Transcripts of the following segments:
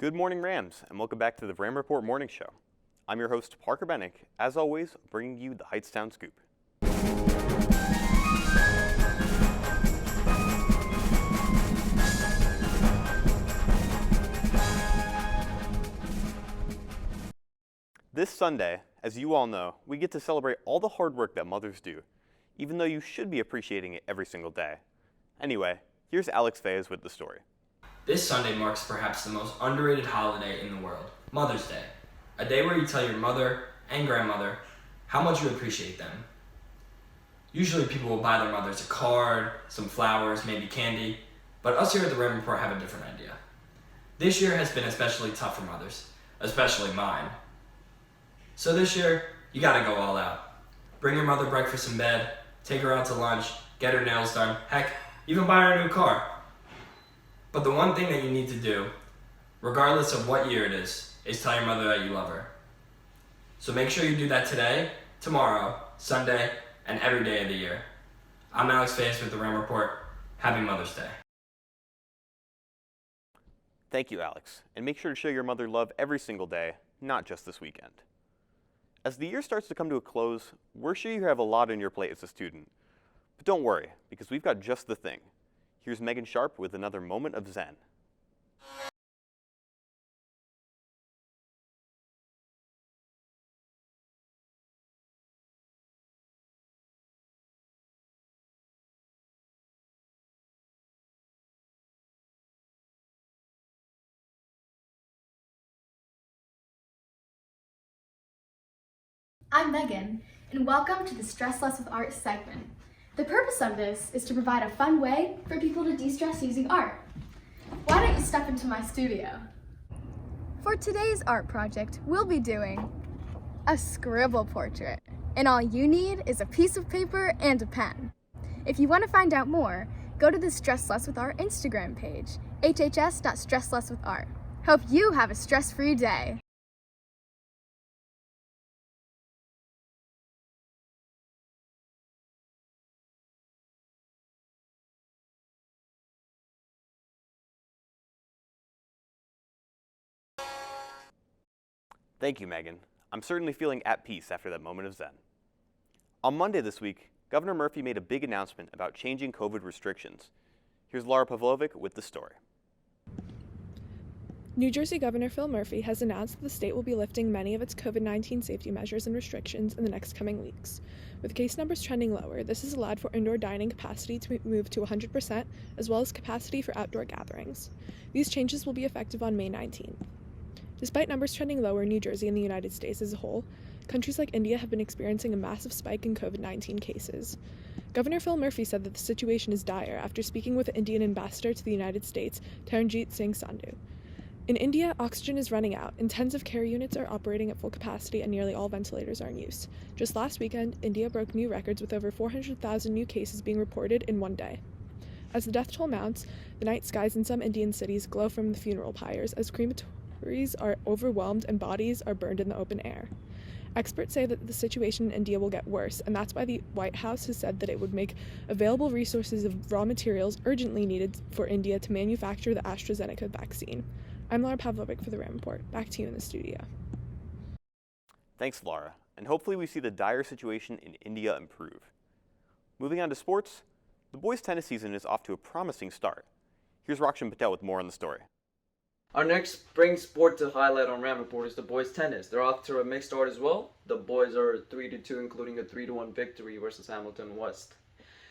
Good morning, Rams, and welcome back to the Ram Report Morning Show. I'm your host, Parker Bennick, as always, bringing you the Heightstown Scoop. This Sunday, as you all know, we get to celebrate all the hard work that mothers do, even though you should be appreciating it every single day. Anyway, here's Alex Fayes with the story. This Sunday marks perhaps the most underrated holiday in the world, Mother's Day. A day where you tell your mother and grandmother how much you appreciate them. Usually people will buy their mothers a card, some flowers, maybe candy, but us here at the Ram Report have a different idea. This year has been especially tough for mothers, especially mine. So this year, you gotta go all out. Bring your mother breakfast in bed, take her out to lunch, get her nails done, heck, even buy her a new car. But the one thing that you need to do, regardless of what year it is tell your mother that you love her. So make sure you do that today, tomorrow, Sunday, and every day of the year. I'm Alex Fayes with the Ram Report. Happy Mother's Day. Thank you, Alex, and make sure to show your mother love every single day, not just this weekend. As the year starts to come to a close, we're sure you have a lot on your plate as a student. But don't worry, because we've got just the thing. Here's Meghan Sharpe with another moment of Zen. I'm Meghan, and welcome to the Stress Less with Art segment. The purpose of this is to provide a fun way for people to de-stress using art. Why don't you step into my studio? For today's art project, we'll be doing a scribble portrait, and all you need is a piece of paper and a pen. If you want to find out more, go to the Stress Less with Art Instagram page, hhs.stresslesswithart. Hope you have a stress-free day. Thank you, Meghan. I'm certainly feeling at peace after that moment of Zen. On Monday this week, Governor Murphy made a big announcement about changing COVID restrictions. Here's Laura Pavlovic with the story. New Jersey Governor Phil Murphy has announced that the state will be lifting many of its COVID-19 safety measures and restrictions in the next coming weeks. With case numbers trending lower, this has allowed for indoor dining capacity to move to 100%, as well as capacity for outdoor gatherings. These changes will be effective on May 19th. Despite numbers trending lower in New Jersey and the United States as a whole, countries like India have been experiencing a massive spike in COVID-19 cases. Governor Phil Murphy said that the situation is dire after speaking with the Indian ambassador to the United States, Taranjeet Singh Sandhu. In India, oxygen is running out, intensive care units are operating at full capacity, and nearly all ventilators are in use. Just last weekend, India broke new records with over 400,000 new cases being reported in one day. As the death toll mounts, the night skies in some Indian cities glow from the funeral pyres as crematories are overwhelmed and bodies are burned in the open air. Experts say that the situation in India will get worse, and that's why the White House has said that it would make available resources of raw materials urgently needed for India to manufacture the AstraZeneca vaccine. I'm Laura Pavlovic for the Ram Report. Back to you in the studio. Thanks, Laura, and hopefully we see the dire situation in India improve. Moving on to sports, the boys' tennis season is off to a promising start. Here's Rakshan Patel with more on the story. Our next spring sport to highlight on Ram Report is the boys' tennis. They're off to a mixed start as well. The boys are 3-2, including a 3-1 victory versus Hamilton West.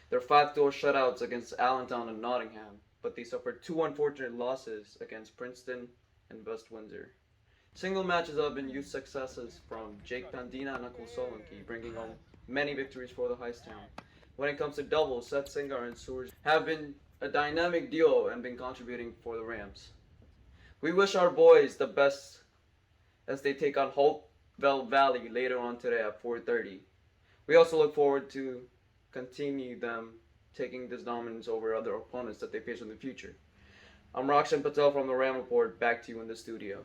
They're 5-0 shutouts against Allentown and Nottingham, but they suffered 2 unfortunate losses against Princeton and West Windsor. Single matches have been huge successes from Jake Pandina and Uncle Solanke, bringing home many victories for the Heightstown. When it comes to doubles, Seth Singar and Suraj have been a dynamic duo and been contributing for the Rams. We wish our boys the best as they take on Hopewell Valley later on today at 4:30. We also look forward to continue them taking this dominance over other opponents that they face in the future. I'm Rakshan Patel from the Ram Report. Back to you in the studio.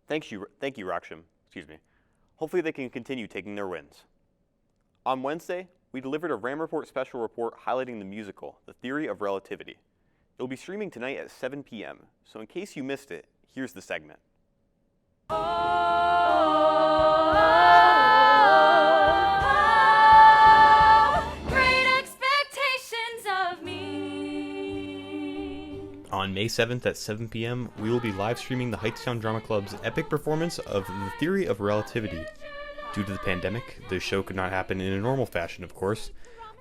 Thank you, Rakshan. Hopefully they can continue taking their wins. On Wednesday, we delivered a Ram Report special report highlighting the musical, The Theory of Relativity. It'll be streaming tonight at 7 p.m., so in case you missed it, here's the segment. On May 7th at 7 p.m., we will be live streaming the Heightstown Drama Club's epic performance of The Theory of Relativity. Due to the pandemic, the show could not happen in a normal fashion, of course,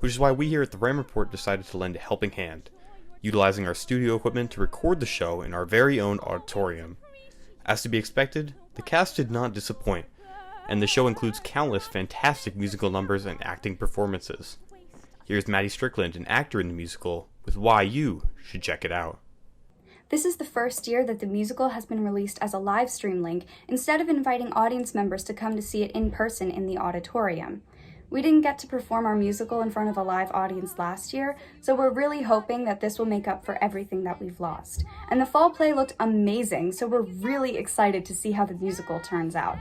which is why we here at the Ram Report decided to lend a helping hand, utilizing our studio equipment to record the show in our very own auditorium. As to be expected, the cast did not disappoint, and the show includes countless fantastic musical numbers and acting performances. Here's Maddie Strickland, an actor in the musical, with why you should check it out. This is the first year that the musical has been released as a live stream link instead of inviting audience members to come to see it in person in the auditorium. We didn't get to perform our musical in front of a live audience last year, so we're really hoping that this will make up for everything that we've lost. And the fall play looked amazing, so we're really excited to see how the musical turns out.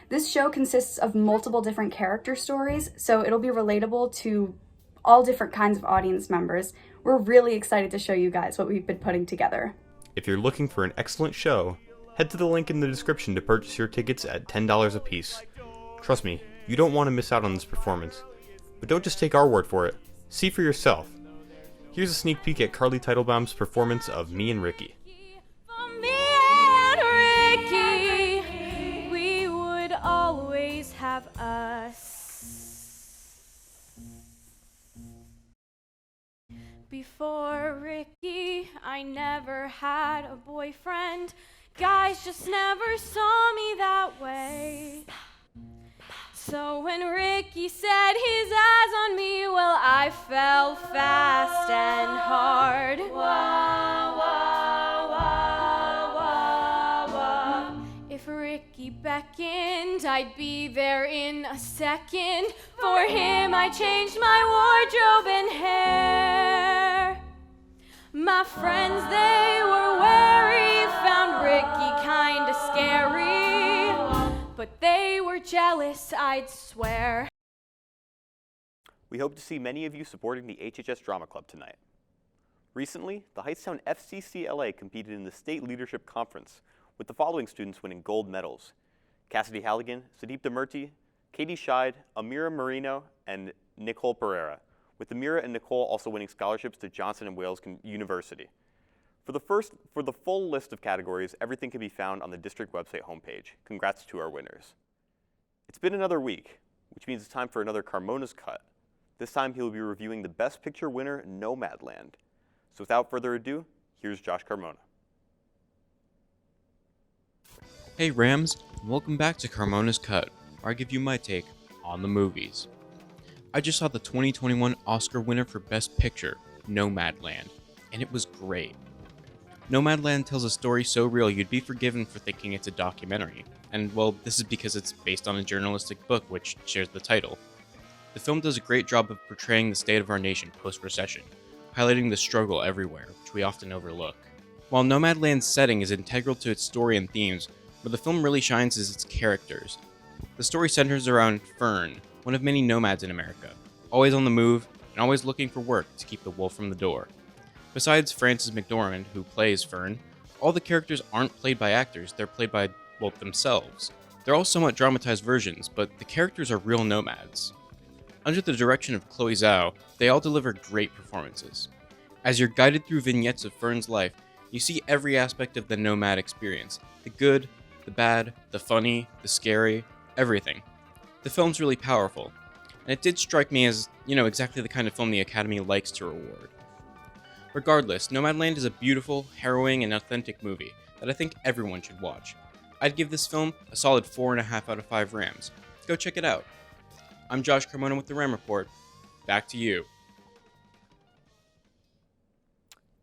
This show consists of multiple different character stories, so it'll be relatable to all different kinds of audience members. We're really excited to show you guys what we've been putting together. If you're looking for an excellent show, head to the link in the description to purchase your tickets at $10 a piece. Trust me, you don't want to miss out on this performance. But don't just take our word for it. See for yourself. Here's a sneak peek at Carly Teitelbaum's performance of Me and Ricky. Me and Ricky, we would always have us. Before Ricky, I never had a boyfriend. Guys just never saw me that way. So when Ricky set his eyes on me, well, I fell fast and hard. Wah, wah, wah, wah, wah. If Ricky beckoned, I'd be there in a second. For him, I changed my wardrobe and hair. My friends, they were wary, found Ricky kinda scary, but they were jealous, I'd swear. We hope to see many of you supporting the HHS Drama Club tonight. Recently, the Heightstown FCCLA competed in the State Leadership Conference, with the following students winning gold medals: Cassidy Halligan, Sadeep Murti, Katie Scheid, Amira Marino, and Nicole Pereira, with Amira and Nicole also winning scholarships to Johnson & Wales University. For the full list of categories, everything can be found on the district website homepage. Congrats to our winners. It's been another week, which means it's time for another Carmona's Cut. This time he will be reviewing the Best Picture winner, Nomadland. So without further ado, here's Josh Carmona. Hey Rams, and welcome back to Carmona's Cut, where I give you my take on the movies. I just saw the 2021 Oscar winner for Best Picture, Nomadland, and it was great. Nomadland tells a story so real you'd be forgiven for thinking it's a documentary, and well, this is because it's based on a journalistic book which shares the title. The film does a great job of portraying the state of our nation post-recession, highlighting the struggle everywhere, which we often overlook. While Nomadland's setting is integral to its story and themes, where the film really shines is its characters. The story centers around Fern, one of many nomads in America, always on the move and always looking for work to keep the wolf from the door. Besides Frances McDormand, who plays Fern, all the characters aren't played by actors, they're played by, well, themselves. They're all somewhat dramatized versions, but the characters are real nomads. Under the direction of Chloe Zhao, they all deliver great performances. As you're guided through vignettes of Fern's life, you see every aspect of the nomad experience, the good, the bad, the funny, the scary, everything. The film's really powerful, and it did strike me as, exactly the kind of film the Academy likes to reward. Regardless, Nomadland is a beautiful, harrowing, and authentic movie that I think everyone should watch. I'd give this film a solid 4.5 out of 5 Rams. Go check it out. I'm Josh Carmona with the Ram Report. Back to you.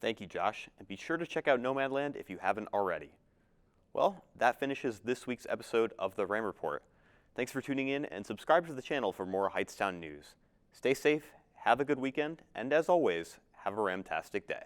Thank you, Josh, and be sure to check out Nomadland if you haven't already. Well, that finishes this week's episode of the Ram Report. Thanks for tuning in, and subscribe to the channel for more Heightstown news. Stay safe, have a good weekend, and as always, have a Ramtastic day.